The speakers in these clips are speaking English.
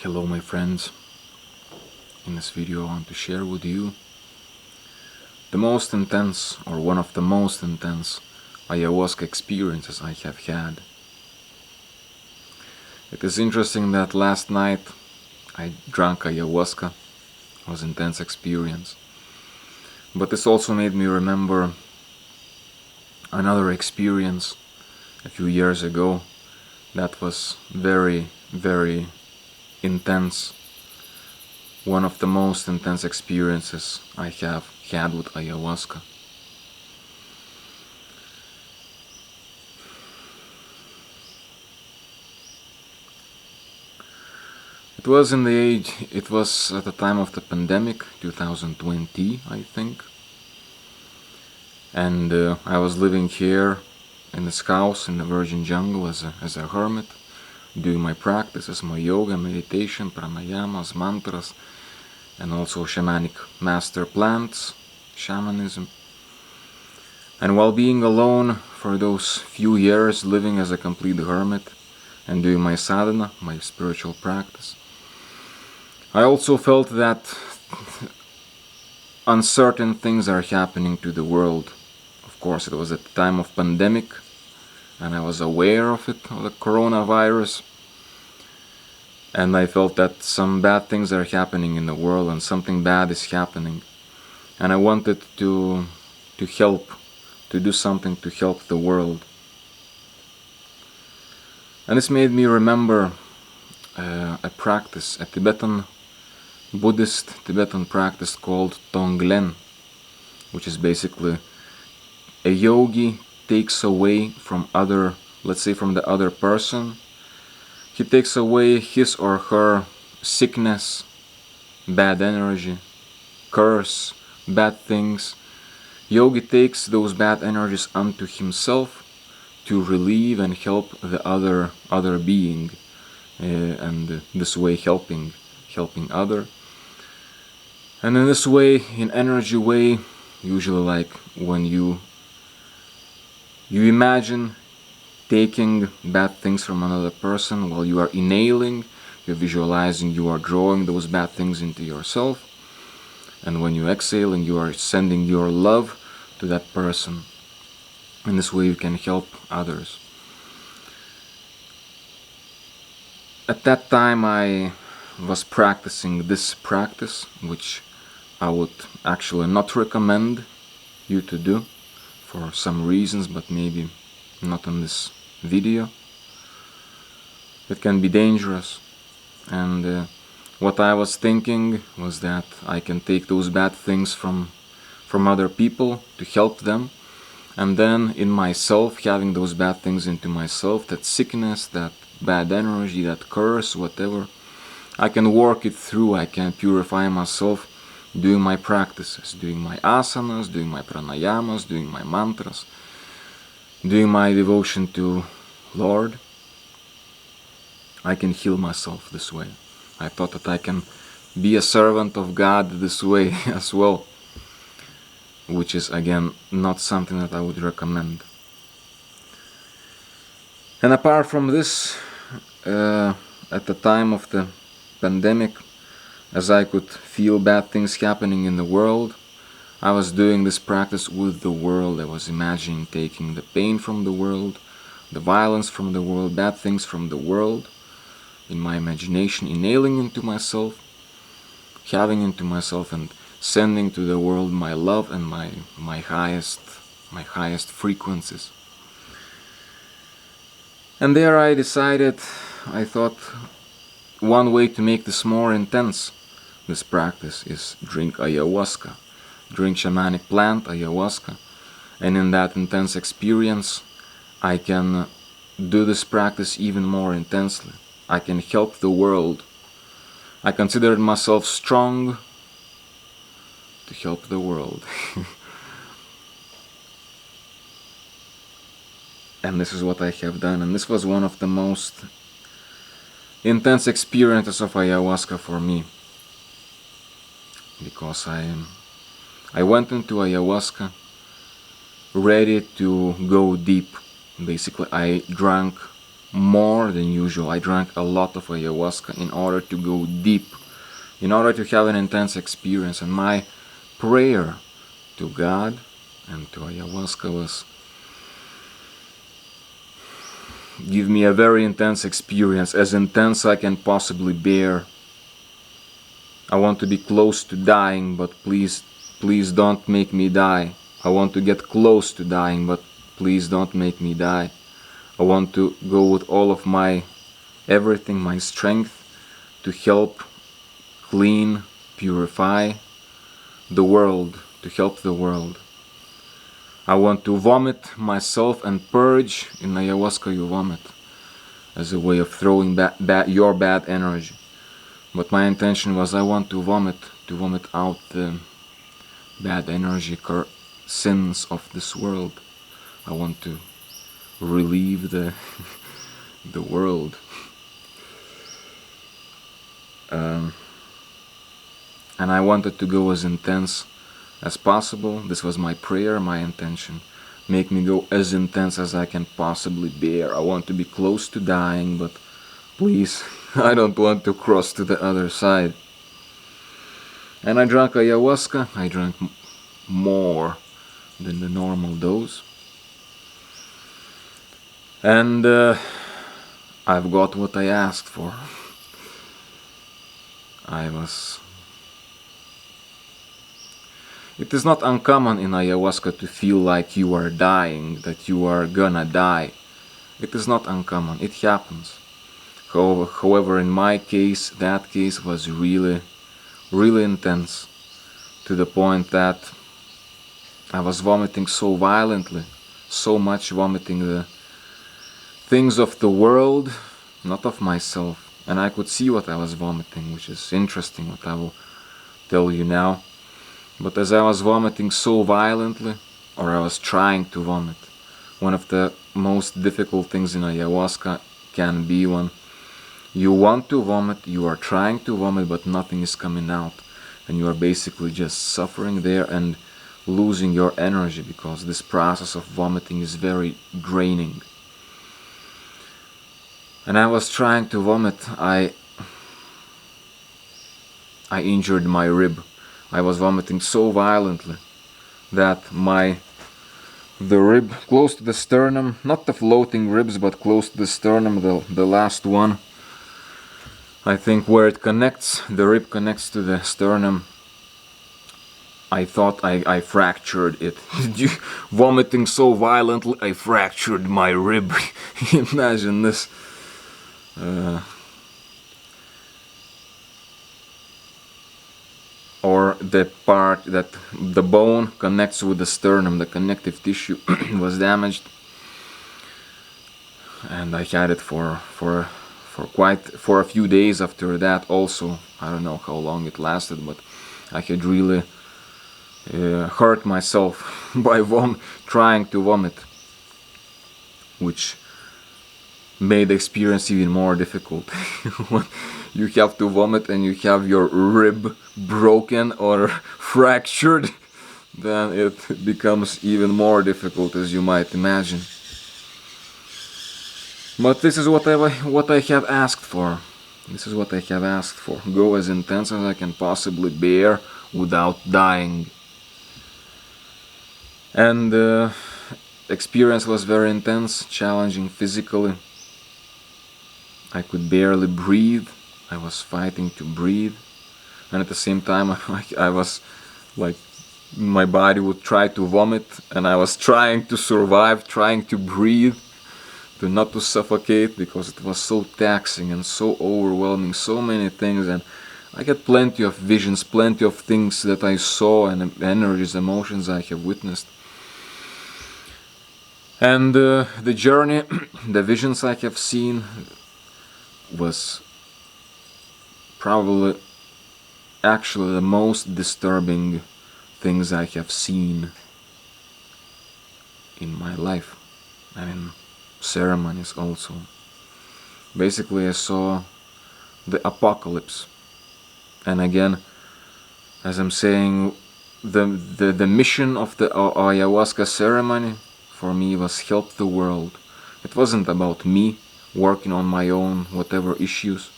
Hello my friends, in this video I want to share with you the most intense, or one of the most intense ayahuasca experiences I have had. It is interesting that last night I drank ayahuasca. It was an intense experience. But this also made me remember another experience a few years ago that was very, very intense. One of the most intense experiences I have had with ayahuasca. It was at the time of the pandemic, 2020, I think. And I was living here in this house in the Virgin Jungle as a hermit, doing my practices, my yoga, meditation, pranayamas, mantras, and also shamanic master plants, shamanism. And while being alone for those few years, living as a complete hermit and doing my sadhana, my spiritual practice, I also felt that uncertain things are happening to the world. Of course, it was at the time of pandemic, and I was aware of it, of the coronavirus. And I felt that some bad things are happening in the world and something bad is happening. And I wanted to help, to do something to help the world. And this made me remember a practice, a Buddhist Tibetan practice called Tonglen, which is basically a yogi takes away from from the other person. He takes away his or her sickness, bad energy, curse, bad things. Yogi takes those bad energies unto himself to relieve and help the other being, and this way helping other. And in this way, in energy way, usually like when you imagine taking bad things from another person while you are inhaling, you're visualizing, you are drawing those bad things into yourself. And when you exhale, and you are sending your love to that person. In this way you can help others. At that time I was practicing this practice, which I would actually not recommend you to do for some reasons, but maybe not in this video. It can be dangerous, and what I was thinking was that I can take those bad things from other people to help them, and then in myself, having those bad things into myself, that sickness, that bad energy, that curse, whatever, I can work it through, I can purify myself doing my practices, doing my asanas, doing my pranayamas, doing my mantras, doing my devotion to Lord. I can heal myself this way. I thought that I can be a servant of God this way as well, which is again not something that I would recommend. And apart from this, at the time of the pandemic, as I could feel bad things happening in the world, I was doing this practice with the world. I was imagining taking the pain from the world, the violence from the world, bad things from the world, in my imagination, inhaling into myself, having into myself, and sending to the world my love and my highest frequencies. And there I decided, I thought, one way to make this more intense, this practice, is drink ayahuasca. Drink shamanic plant, ayahuasca. And in that intense experience, I can do this practice even more intensely. I can help the world. I considered myself strong to help the world. And this is what I have done. And this was one of the most intense experiences of ayahuasca for me. Because I went into ayahuasca ready to go deep. Basically, I drank more than usual. I drank a lot of ayahuasca in order to go deep, in order to have an intense experience. And my prayer to God and to ayahuasca was, give me a very intense experience, as intense I can possibly bear. I want to be close to dying, but please don't make me die. I want to get close to dying, but please don't make me die. I want to go with all of my everything, my strength, to help clean, purify the world, to help the world. I want to vomit myself and purge. In ayahuasca you vomit as a way of throwing your bad energy. But my intention was, I want to vomit out the bad energy, sins of this world. I want to relieve the world. And I wanted to go as intense as possible. This was my prayer, my intention. Make me go as intense as I can possibly bear. I want to be close to dying, but please, I don't want to cross to the other side. And I drank ayahuasca. I drank more than the normal dose. And I've got what I asked for. It is not uncommon in ayahuasca to feel like you are dying, that you are gonna die. It is not uncommon, it happens. However, in my case, that case was really, really intense, to the point that I was vomiting so violently, so much vomiting the things of the world, not of myself. And I could see what I was vomiting, which is interesting, what I will tell you now. But as I was vomiting so violently, or I was trying to vomit, one of the most difficult things in ayahuasca can be when you want to vomit, you are trying to vomit, but nothing is coming out. And you are basically just suffering there and losing your energy, because this process of vomiting is very draining. And I was trying to vomit. I injured my rib. I was vomiting so violently that the rib close to the sternum, not the floating ribs, but close to the sternum, the last one, I think where it connects, the rib connects to the sternum, I thought I fractured it. Vomiting so violently, I fractured my rib. Imagine this. Or the part that the bone connects with the sternum, the connective tissue was damaged, and I had it for a few days after that. Also, I don't know how long it lasted, but I had really hurt myself by trying to vomit, which made the experience even more difficult. When you have to vomit and you have your rib broken or fractured, then it becomes even more difficult, as you might imagine. But this is what I have asked for. This is what I have asked for. Go as intense as I can possibly bear without dying. And the experience was very intense, challenging physically. I could barely breathe. I was fighting to breathe. And at the same time, I was like, my body would try to vomit, and I was trying to survive, trying to breathe, not to suffocate, because it was so taxing and so overwhelming, so many things. And I had plenty of visions, plenty of things that I saw, and energies, emotions I have witnessed. And the journey, the visions I have seen, was probably actually the most disturbing things I have seen in my life, and in ceremonies also. Basically, I saw the apocalypse. And again, as I'm saying, the mission of the ayahuasca ceremony for me was help the world. It wasn't about me working on my own whatever issues.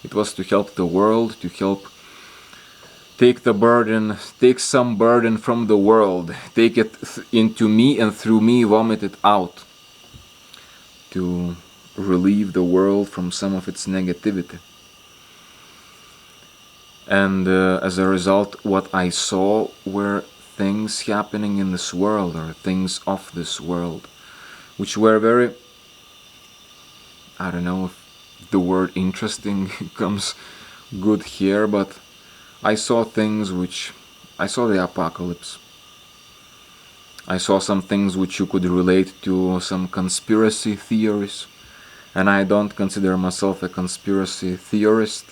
It was to help the world, to help take some burden from the world, take it into me and through me vomit it out, to relieve the world from some of its negativity. And as a result, what I saw were things happening in this world, or things of this world, which were very, I don't know if the word interesting comes good here, but I saw things I saw the apocalypse. I saw some things which you could relate to some conspiracy theories, and I don't consider myself a conspiracy theorist.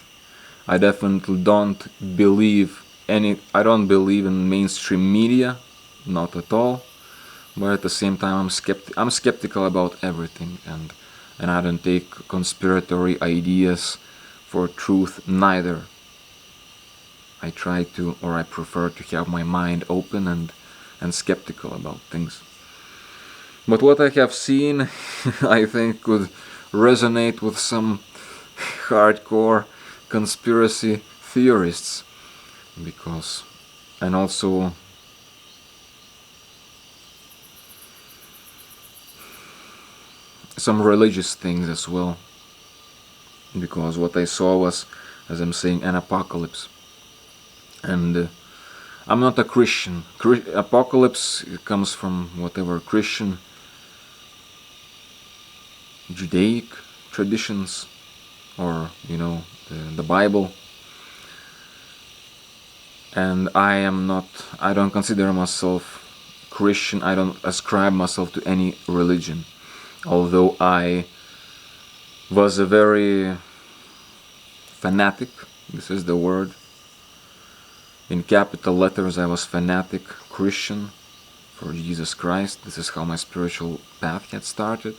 I definitely don't believe I don't believe in mainstream media, not at all. But at the same time, I'm skeptical about everything, and I don't take conspiratory ideas for truth neither. I try to, or I prefer to have my mind open and skeptical about things. But what I have seen, I think, could resonate with some hardcore conspiracy theorists, because, and also some religious things as well, because what I saw was, as I'm saying, an apocalypse. And I'm not a Christian. Apocalypse comes from whatever Christian, Judaic traditions, or the Bible. And I don't consider myself Christian. I don't ascribe myself to any religion, although I was a very fanatic, this is the word. In capital letters, I was fanatic Christian for Jesus Christ. This is how my spiritual path had started.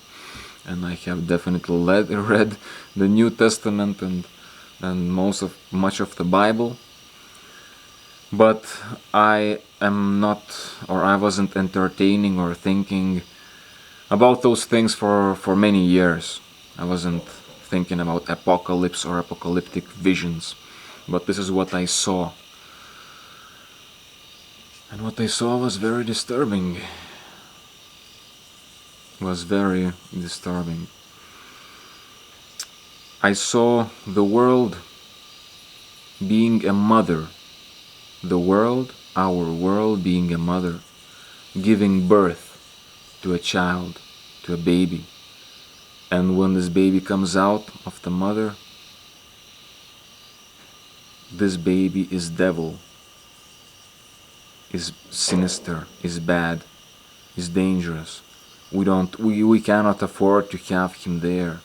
And I have definitely read the New Testament and much of the Bible. But I wasn't entertaining or thinking about those things for many years. I wasn't thinking about apocalypse or apocalyptic visions. But this is what I saw. And what I saw was very disturbing. I saw the world being a mother. Our world being a mother, giving birth to a child, to a baby. And when this baby comes out of the mother, this baby is devil, is sinister, is bad, is dangerous. We cannot afford to have him there.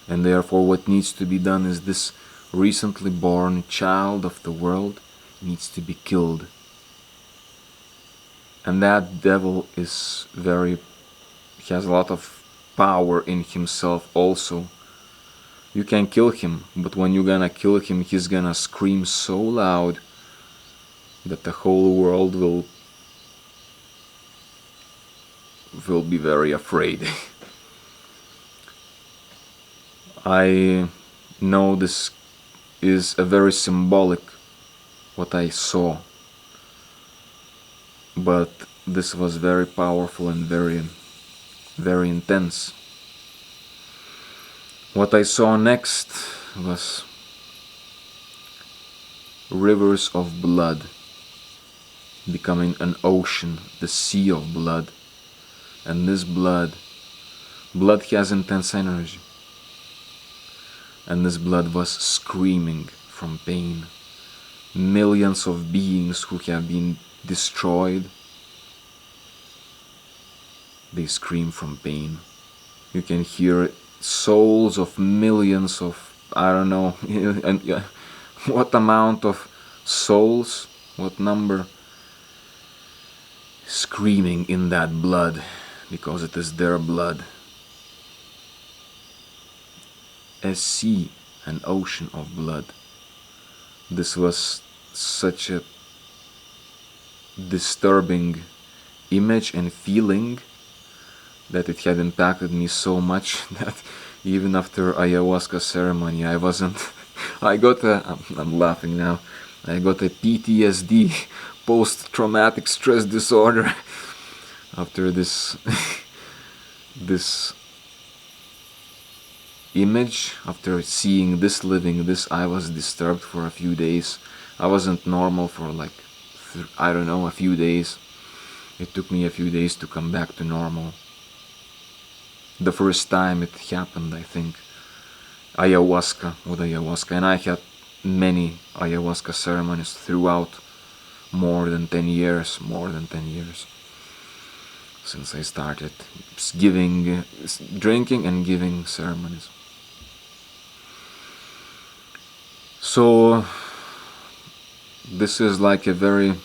And therefore what needs to be done is this recently born child of the world needs to be killed. And that devil has a lot of power in himself also. You can kill him, but when you're gonna kill him, he's gonna scream so loud that the whole world will be very afraid. I know this is a very symbolic what I saw, but this was very powerful and very, very intense. What I saw next was rivers of blood becoming an ocean, the sea of blood. And this blood has intense energy. And this blood was screaming from pain. Millions of beings who have been destroyed, they scream from pain. You can hear souls of millions of, I don't know, what amount of souls, what number, screaming in that blood, because it is their blood. A sea, an ocean of blood. This was such a disturbing image and feeling that it had impacted me so much that Even after ayahuasca ceremony, I wasn't. I got a. I'm laughing now. I got a PTSD, post-traumatic stress disorder, after this this image. After seeing this, living this, I was disturbed for a few days. I wasn't normal for like I don't know, a few days. It took me a few days to come back to normal. The first time it happened, I think, with ayahuasca, and I had many ayahuasca ceremonies throughout more than 10 years, since I started drinking and giving ceremonies. So this is like a very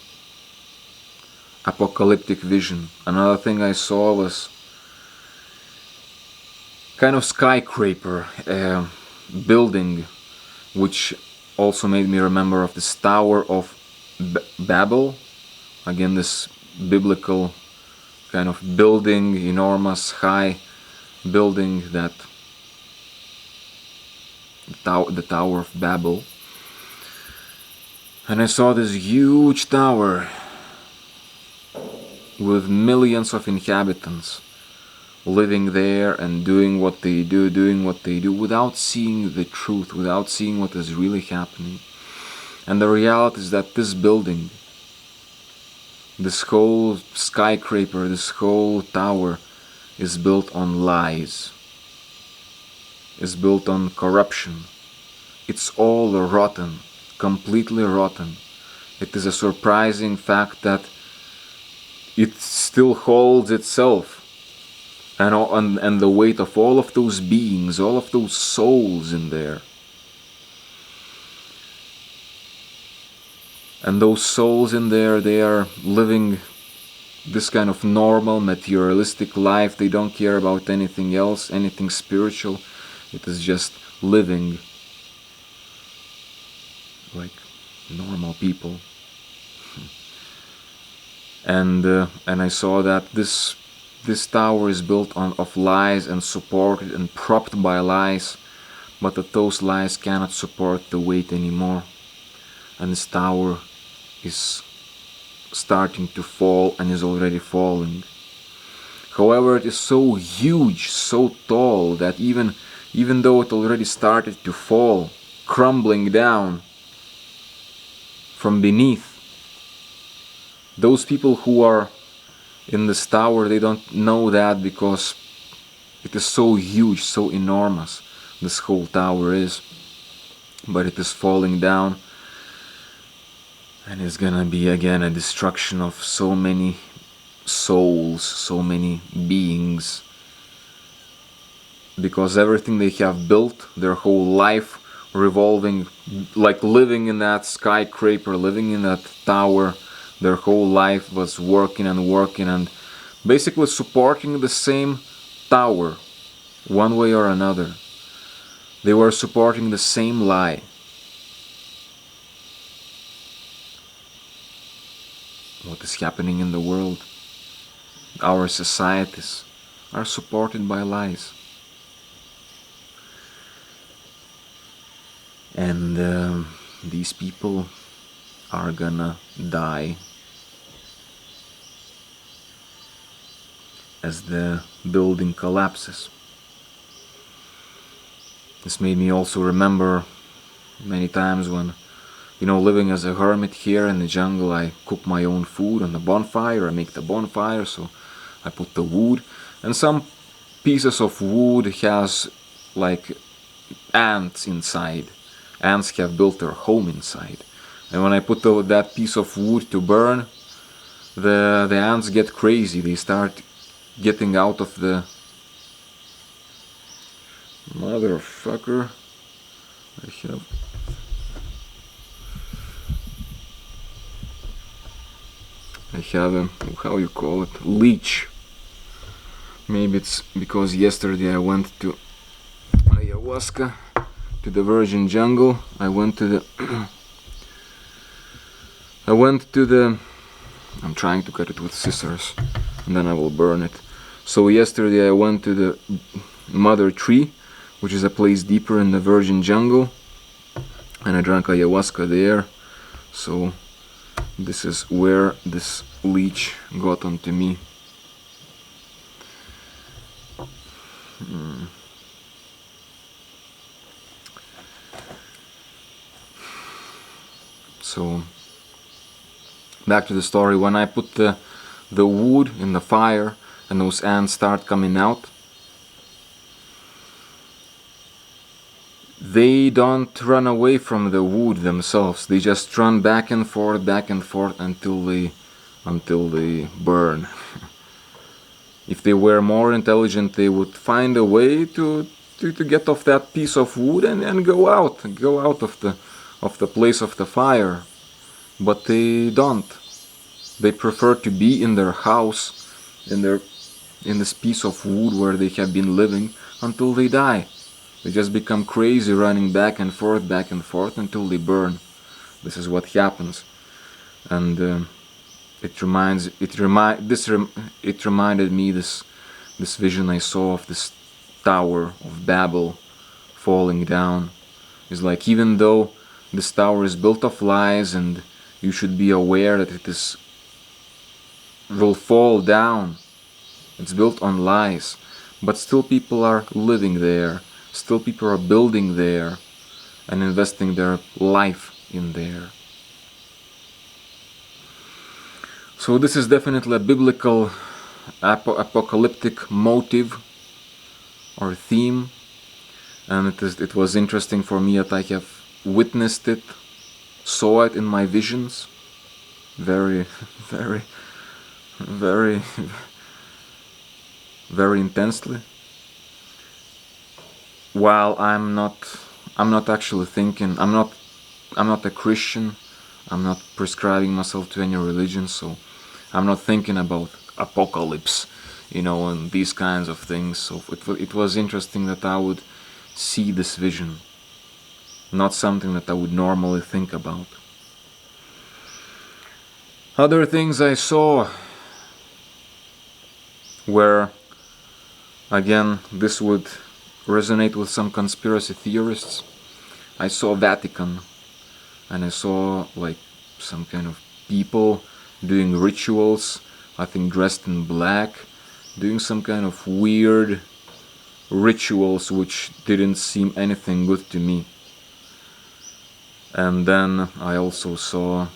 apocalyptic vision. Another thing I saw was kind of skyscraper building, which also made me remember of this Tower of Babel. Again, this biblical kind of building, enormous high building, that the Tower of Babel. And I saw this huge tower with millions of inhabitants living there and doing what they do without seeing the truth, without seeing what is really happening. And the reality is that this building, this whole skyscraper, this whole tower is built on lies, is built on corruption. It's all rotten, completely rotten. It is a surprising fact that it still holds itself. And the weight of all of those beings, all of those souls in there. And those souls in there, they are living this kind of normal, materialistic life. They don't care about anything else, anything spiritual. It is just living like normal people. And I saw that this tower is built of lies and supported and propped by lies, but that those lies cannot support the weight anymore. And this tower is starting to fall and is already falling. However, it is so huge, so tall, that even though it already started to fall, crumbling down from beneath, those people who are in this tower, they don't know that, because it is so huge, so enormous, this whole tower is. But it is falling down, and it's gonna be again a destruction of so many souls, so many beings, because everything they have built, their whole life revolving, like living in that skyscraper, living in that tower, their whole life was working and basically supporting the same tower, one way or another. They were supporting the same lie. What is happening in the world? Our societies are supported by lies. And these people are gonna die as the building collapses. This made me also remember many times when, living as a hermit here in the jungle, I cook my own food on the bonfire. I make the bonfire, so I put the wood, and some pieces of wood has like ants inside. Ants have built their home inside. And when I put that piece of wood to burn, the ants get crazy. They start getting out of the... Motherfucker. I have a, how you call it, leech. Maybe it's because yesterday I went to ayahuasca, to the virgin jungle. I went to the I'm trying to cut it with scissors and then I will burn it. So yesterday I went to the mother tree which is a place deeper in the virgin jungle, and I drank ayahuasca there. So this is where this leech got onto me. So back to the story. When I put the wood in the fire and those ants start coming out, they don't run away from the wood themselves. They just run back and forth until they burn. If they were more intelligent, they would find a way to get off that piece of wood and go out of the place of the fire. But they don't. They prefer to be in their house, in this piece of wood where they have been living until they die. They just become crazy, running back and forth until they burn. This is what happens, and it reminded me this vision I saw of this Tower of Babel falling down. It's like, even though this tower is built of lies and you should be aware that it will fall down, it's built on lies, but still people are living there, still people are building there and investing their life in there. So this is definitely a biblical apocalyptic motive or theme, and it was interesting for me that I have witnessed it, saw it in my visions, very intensely. While I'm not actually thinking, I'm not a Christian, I'm not prescribing myself to any religion, so I'm not thinking about apocalypse, and these kinds of things. So it was interesting that I would see this vision, not something that I would normally think about. Other things I saw were, again, this would resonate with some conspiracy theorists. I saw Vatican, and I saw like some kind of people doing rituals, I think dressed in black, doing some kind of weird rituals which didn't seem anything good to me. And then I also saw,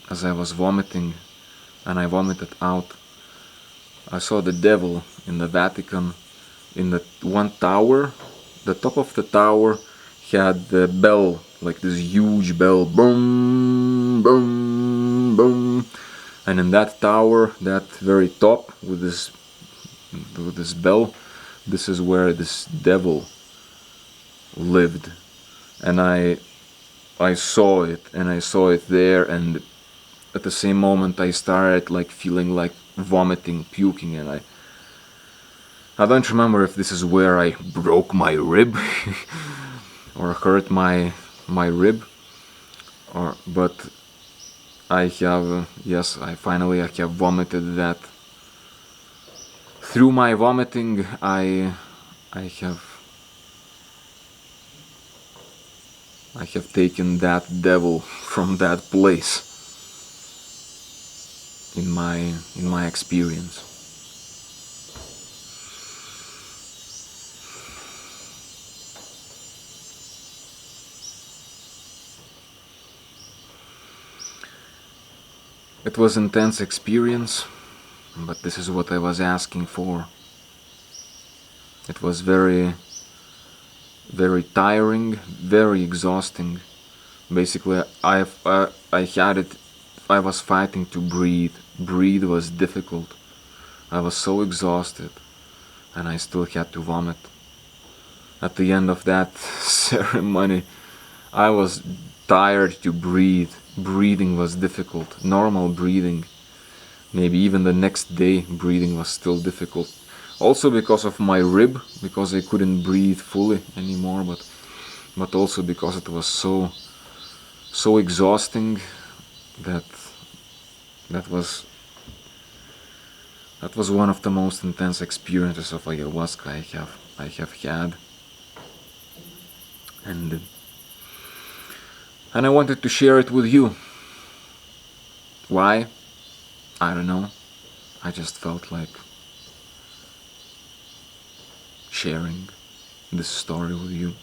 as I was vomiting, and I vomited out, I saw the devil in the Vatican, in the one tower. The top of the tower had the bell, like this huge bell, boom, boom, boom. And in that tower, that very top, with this bell, this is where this devil lived. And I saw it, and I saw it there, and at the same moment I started like feeling like vomiting, puking, and I don't remember if this is where I broke my rib or hurt my rib, but I have, yes, I have vomited that. Through my vomiting, I have taken that devil from that place in my experience. It was an intense experience, but this is what I was asking for. It was very tiring, very exhausting. Basically, I was fighting to breathe. Breathe was difficult. I was so exhausted, and I still had to vomit. At the end of that ceremony, I was tired to breathe. Breathing was difficult. Normal breathing. Maybe even the next day, breathing was still difficult. Also because of my rib, because I couldn't breathe fully anymore, but also because it was so exhausting that was one of the most intense experiences of ayahuasca I have had. and I wanted to share it with you. Why? I don't know. I just felt like sharing this story with you.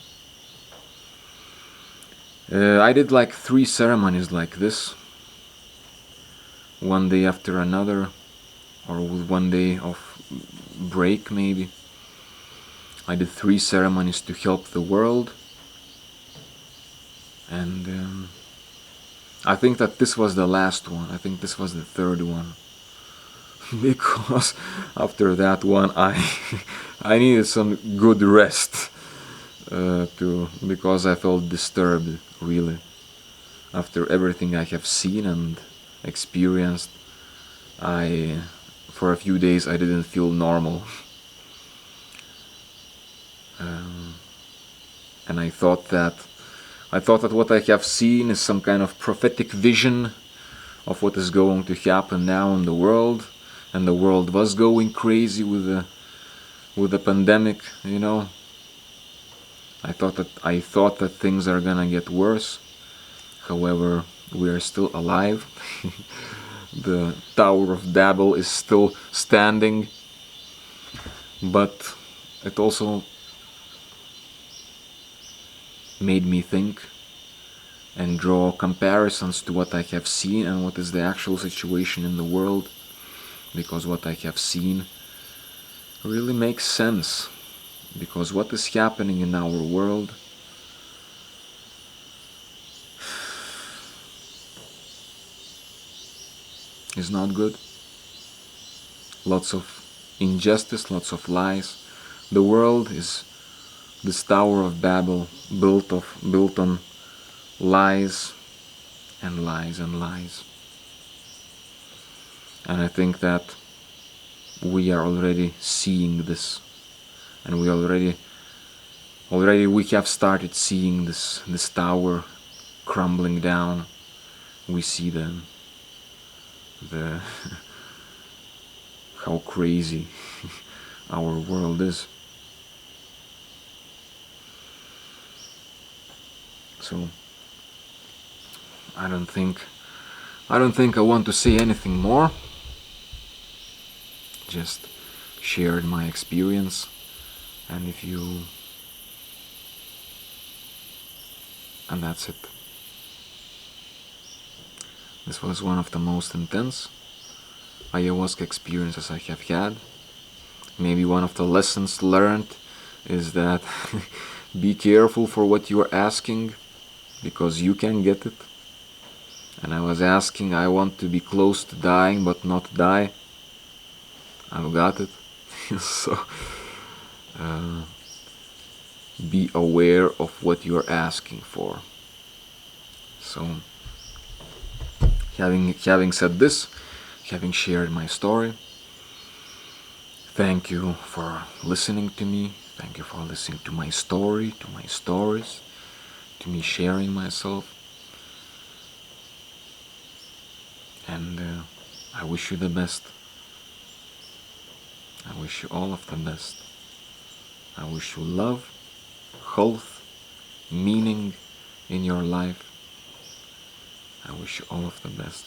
I did like 3 ceremonies like this, one day after another, or with 1 day of break maybe. I did 3 ceremonies to help the world, and I think that this was the last one. I think this was the 3rd one. Because after that one I needed some good rest, because I felt disturbed, really. After everything I have seen and experienced, for a few days I didn't feel normal. And I thought that what I have seen is some kind of prophetic vision of what is going to happen now in the world, and the world was going crazy with the pandemic, you know. I thought that things are gonna get worse. However, we are still alive. The Tower of Babel is still standing, but it also made me think and draw comparisons to what I have seen and what is the actual situation in the world, because what I have seen really makes sense, because what is happening in our world is not good. Lots of injustice, lots of lies. The world is this Tower of Babel built on lies and lies and lies. And I think that we are already seeing this, and we have started seeing this tower crumbling down. We see the how crazy our world is. So I don't think I want to say anything more. Just shared my experience, and that's it. This was one of the most intense ayahuasca experiences I have had. Maybe one of the lessons learned is that be careful for what you are asking, because you can get it. And I was asking, I want to be close to dying but not die. I've got it. So be aware of what you're asking for. So having said this, having shared my story, thank you for listening to me. Thank you for listening to my story, to my stories, to me sharing myself. And I wish you the best. I wish you all of the best. I wish you love, health, meaning in your life. I wish you all of the best.